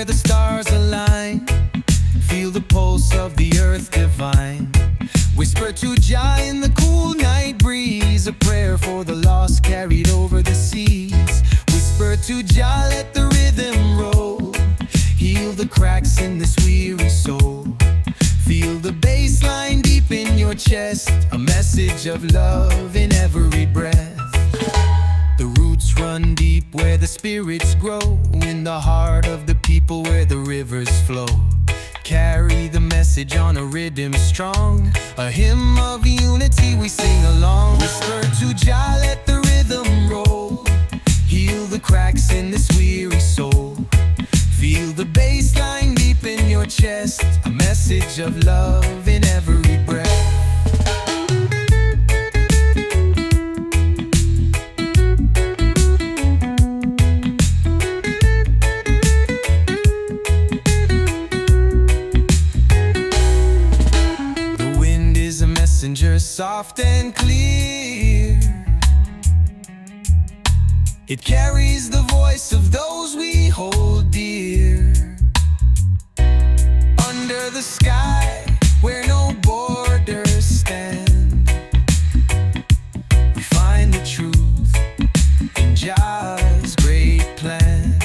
the stars align. Feel the pulse of the earth divine. Whisper to Jah in the cool night breeze, a prayer for the lost carried over the seas. Whisper to Jah, let the rhythm roll, heal the cracks in this weary soul. Feel the bass line deep in your chest, a message of love in every breath. The roots run deep where the spirits grow, in the heart of the people where the rivers flow. Carry the message on a riddim strong, a hymn of unity we sing along. Whisper to Jah, let the rhythm roll, heal the cracks in this weary soul. Feel the bass line deep in your chest, a message of love in every breath. Soft and clear, it carries the voice of those we hold dear. Under the sky where no borders stand, we find the truth in Jah's great plan.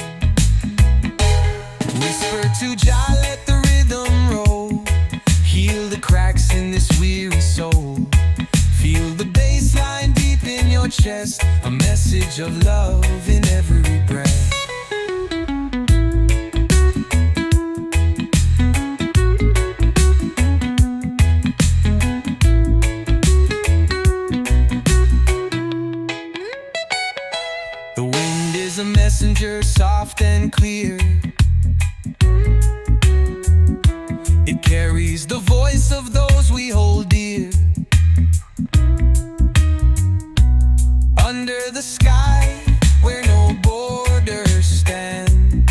Whisper to Jah, let the rhythm roll, heal the cracks in this weary soul. Feel the bass line deep in your chest, a message of love in every breath. The wind is a messenger, soft and clear. It carries the voice of those we hold dear. Under the sky where no borders stand,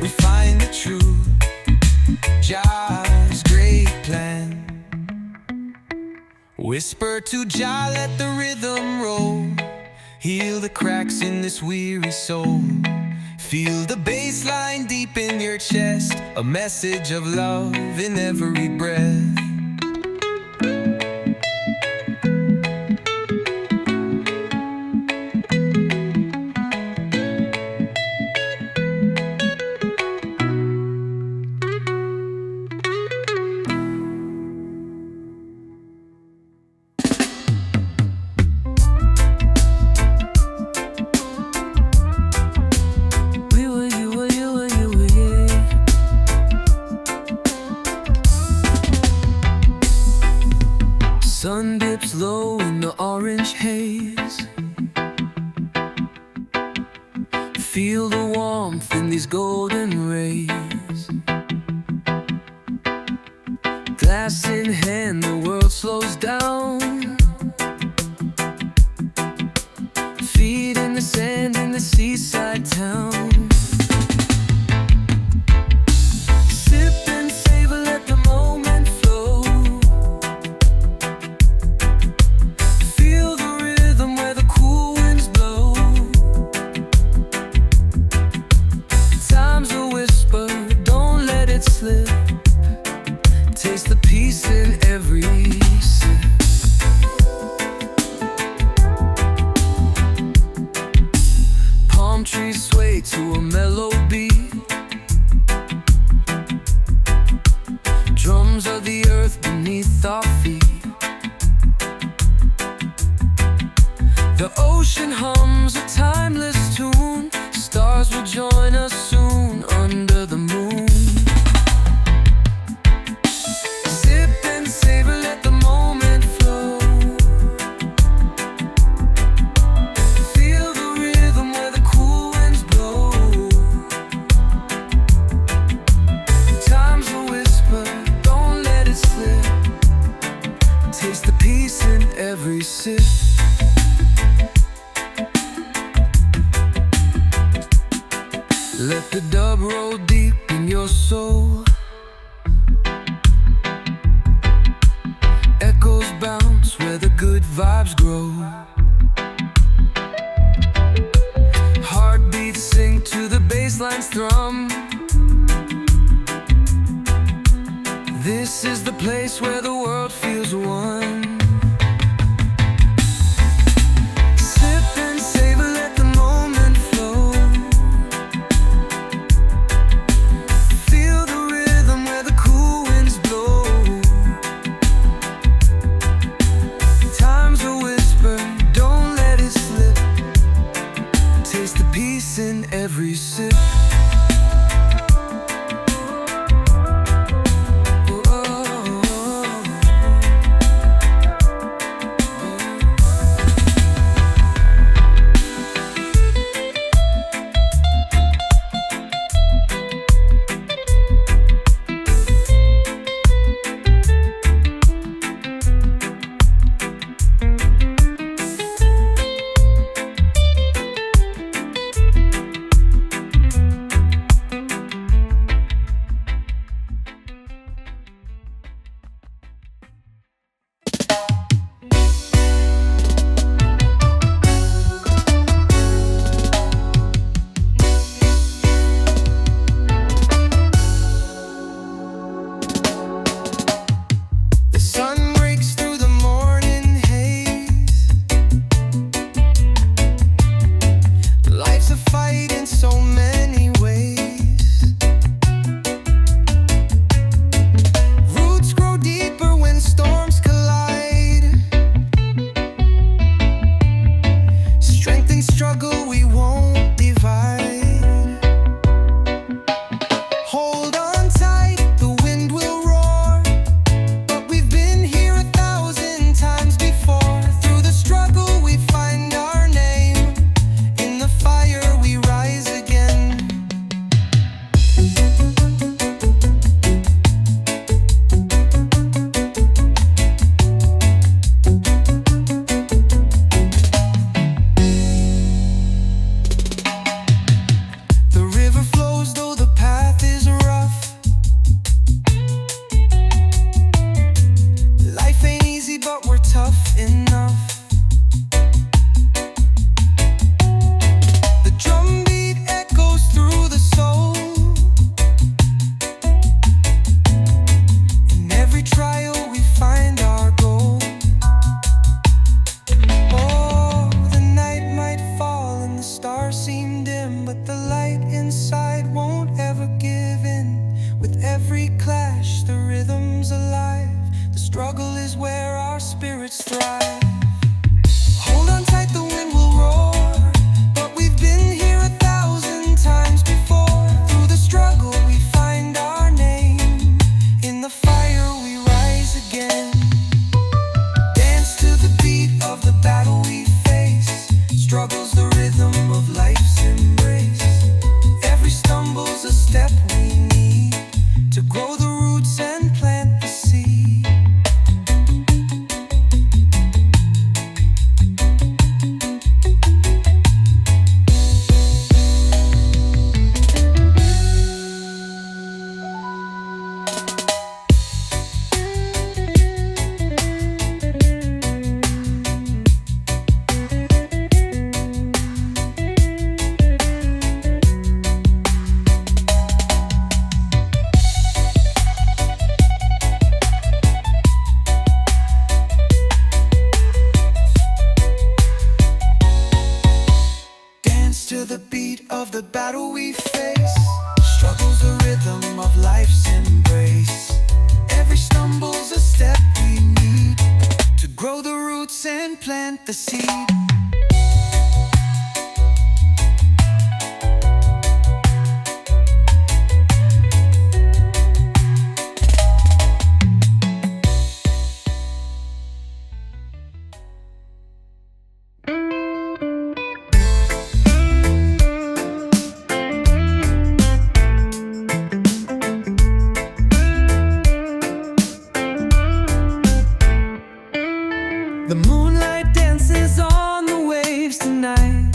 we find the truth, Jah's great plan. Whisper to Jah, let the rhythm roll, heal the cracks in this weary soul. Feel the bass line deep in your chest, a message of love in every breath. Sun dips low in the orange haze. Feel the warmth in these golden rays. Glass in hand, the world slows down. Feet in the sand in the seaside town. Sip and savor, let the moment flow. Feel the rhythm where the cool winds blow. Time's a whisper, don't let it slip. Taste the peace in every sip. Palm trees sway to a mellow beat. Drums of the earth beneath our feet. The ocean hums a timeless tune. Stars will join us soon under the moon. Sip and savor, let the moment flow. Feel the rhythm where the cool winds blow. Time's a whisper, don't let it slip. Taste the peace in every sip. Let the dub roll deep in your soul. Echoes bounce where the good vibes grow. Heartbeats sink to the bass line. basslines thrum. This is the place where the world feels one. Sip and savor, let the moment flow. Feel the rhythm where the cool winds blow. Time's a whisper, don't let it slip. Taste the peace in every sip. plant the seed. The moonlight dances on the waves tonight.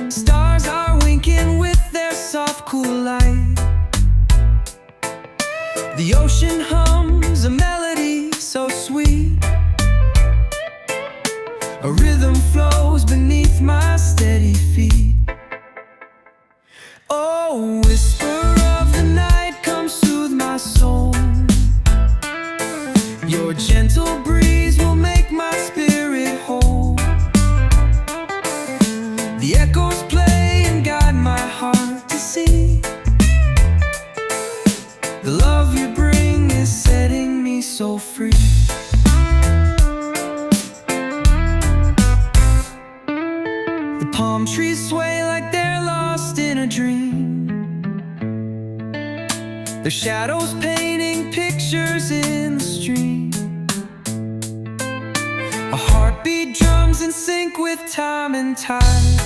Stars are winking with their soft, cool light. The ocean hums a melody so sweet. A rhythm flows beneath my steady feet. Oh, whisper of the night, come soothe my soul. Your gentle breeze will make my spirit whole. The echoes play and guide my heart to see. The love you bring is setting me so free. The palm trees sway like they're lost in a dream, their shadows painting pictures in the stream. A heartbeat drums in sync with time and tide.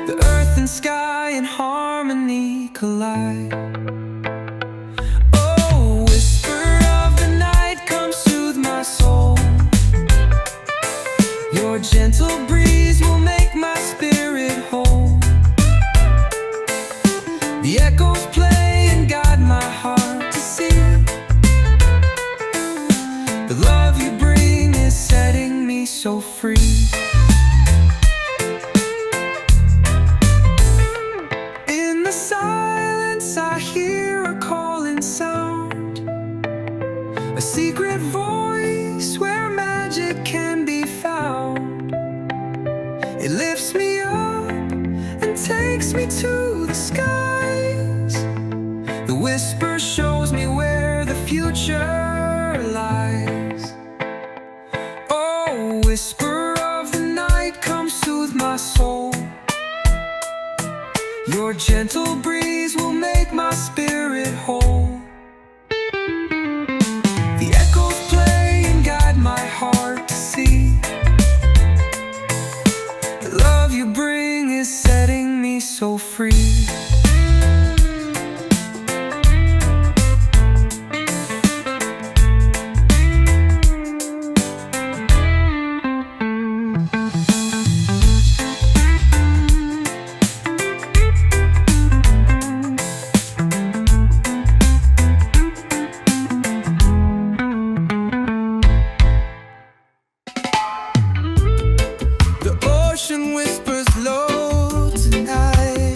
The earth and sky in harmony collide. Oh, whisper of the night, come soothe my soul. Your gentle breeze will make my spirit whole. The echoes play and guide my heart to see. The love you bring is setting me so free. In the silence I hear a calling sound, a secret voice where magic can be found. It lifts me up and takes me to the skies. The whisper shows me where the future lies. Oh, whisper of the night, come soothe my soul. Your gentle breeze will make my spirit whole. The echoes play and guide my heart to see. The love you bring is setting me so free. Ocean whispers low tonight.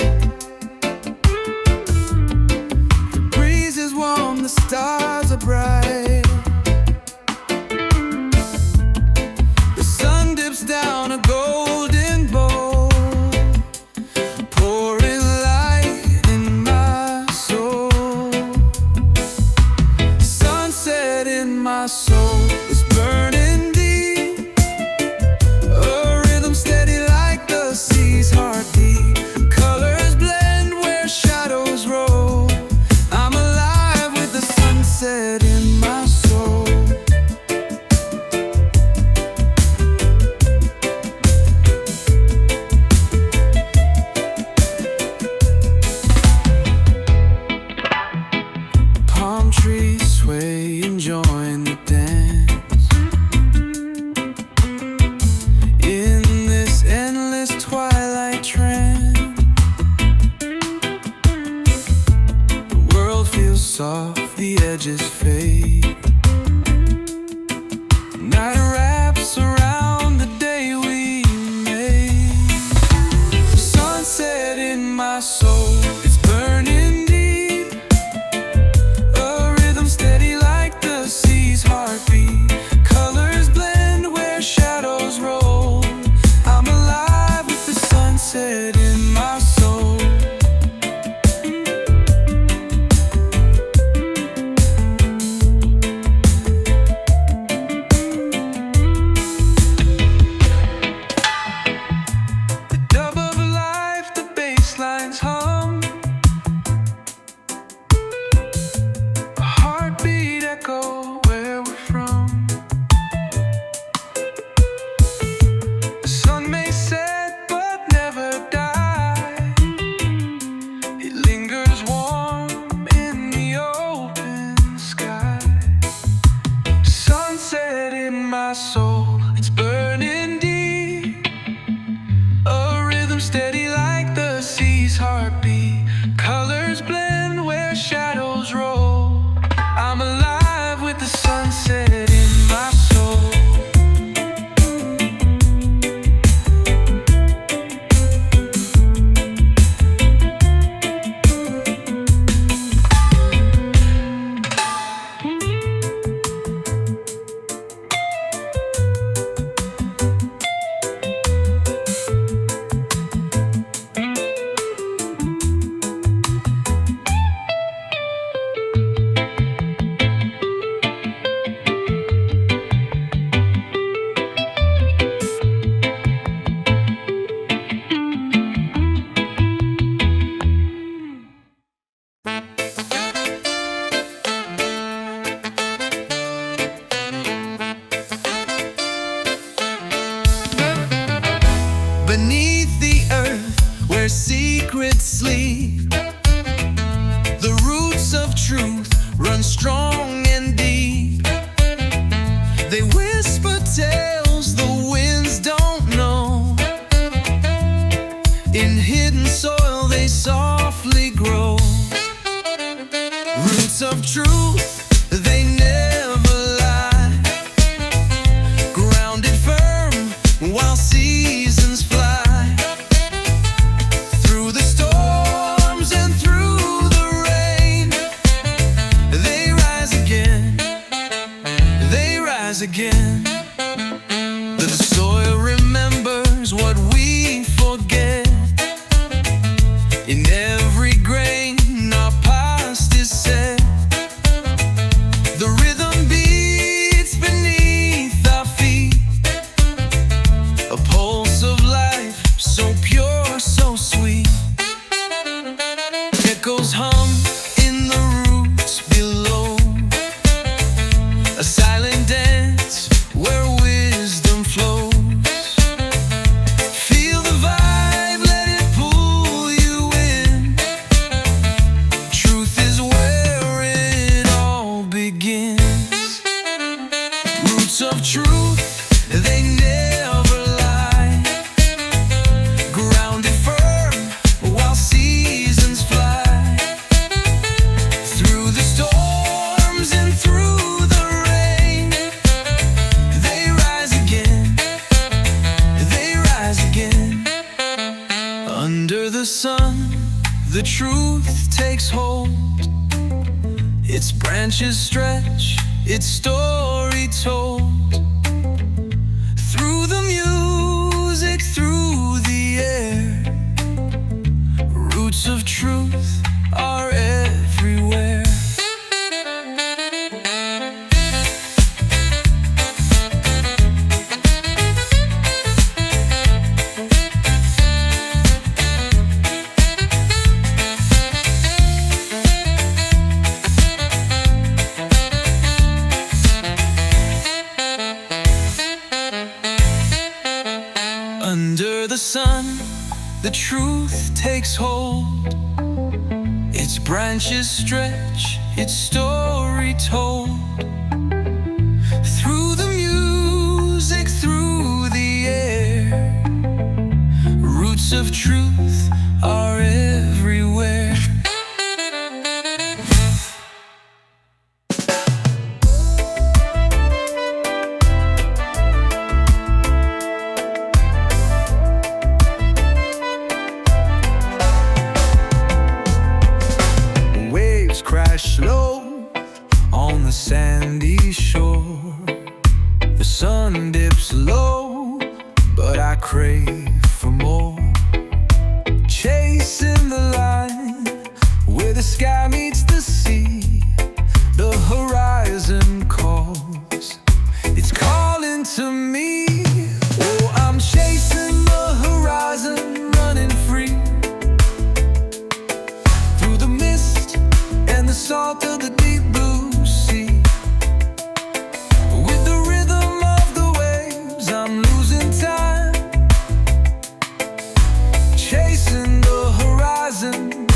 The breeze is warm, the stars are bright. The sun dips down a golden bowl, pouring light in my soul. Sunset in my soul is burning deep, a rhythm steady like the sea's heartbeat. Colors blend where shadows roll. I'm alive with the sunset in my soul. Palm trees sway and join the dance. In this endless twilight trance, the world feels soft, the edges fade. Night wraps around the day we made. Sunset in my soul, it's burning deep, a rhythm steady like the sea's heartbeat. Colors blend where shadows roll. I'm alive with the sunset in my soul. The dub of life, the basslines hum. secret sleep. The roots of truth run strong and deep. They whisper tales the winds don't know. In hidden soil they softly grow. Roots of truth, they never lie. Grounded firm while seasons fly. Through the storms and through the rain, they rise again, they rise again. The soil remembers what we forget. In every grain our past is set. The rhythm beats beneath our feet. A pulse of life, so pure, so sweet. Echoes hum in the roots below. A silent dance where wisdom flows. Feel the vibe, let it pull you in. Truth is where it all begins. Roots of truth, they never lie. Grounded firm while seasons fly. Through the storms and through the rain, they rise again, they rise again. Under the sun, the truth takes hold. Its branches stretch, its story told. Through the music, through the air, roots of truth are everywhere. Under the sun, the truth takes hold. Its branches stretch, its story told. Through the music, through the air, roots of truth are everywhere. Waves crash slow on the sandy shore. The sun dips low, but I crave for more. Chasing the line where the sky meets the sea. The horizon calls, it's calling to me. Oh, I'm chasing the horizon, running free. Through the mist and the salt of the deep blue sea. With the rhythm of the waves, I'm losing time. Chasing the horizon,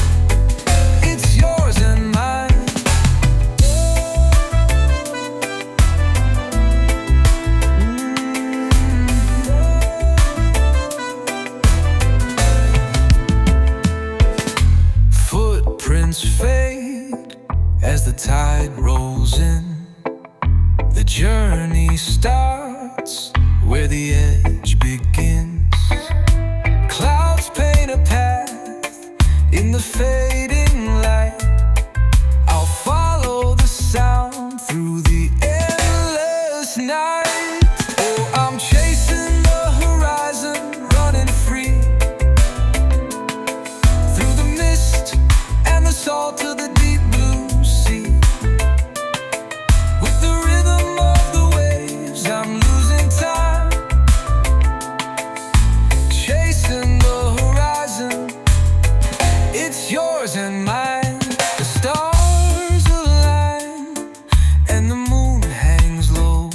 it's yours and mine. Footprints fade as the tide rolls in. The journey starts where the edge begins. Clouds paint a path in the fading light. I'll follow the sound through the endless night. Oh, I'm chasing the horizon, running free. Through the mist and the salt of the deep blue sea. With the rhythm of the waves, I'm losing time. Chasing the horizon, it's yours and mine. The stars align and the moon hangs low.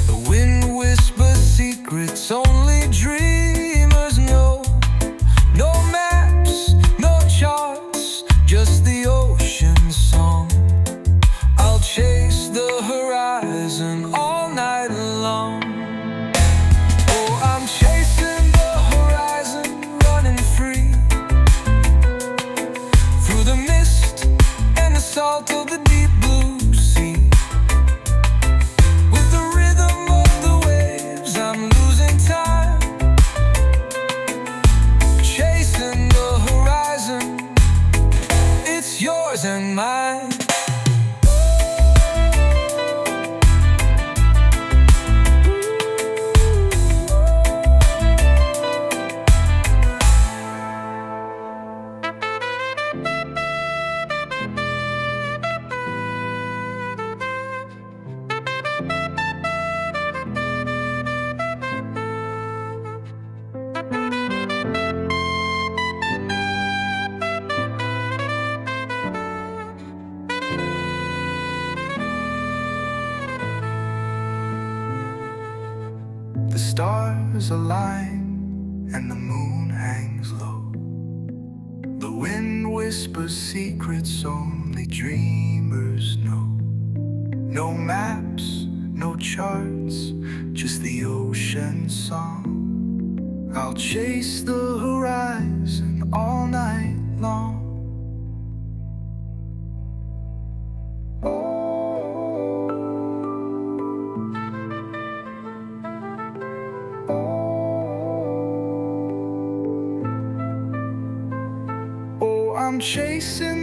The wind whispers secrets only dreamers know. No matter stars align and the moon hangs low. The wind whispers secrets only dreamers know. No maps, no charts, just the ocean song. I'll chase the horizon all night long. Oh, I'm chasing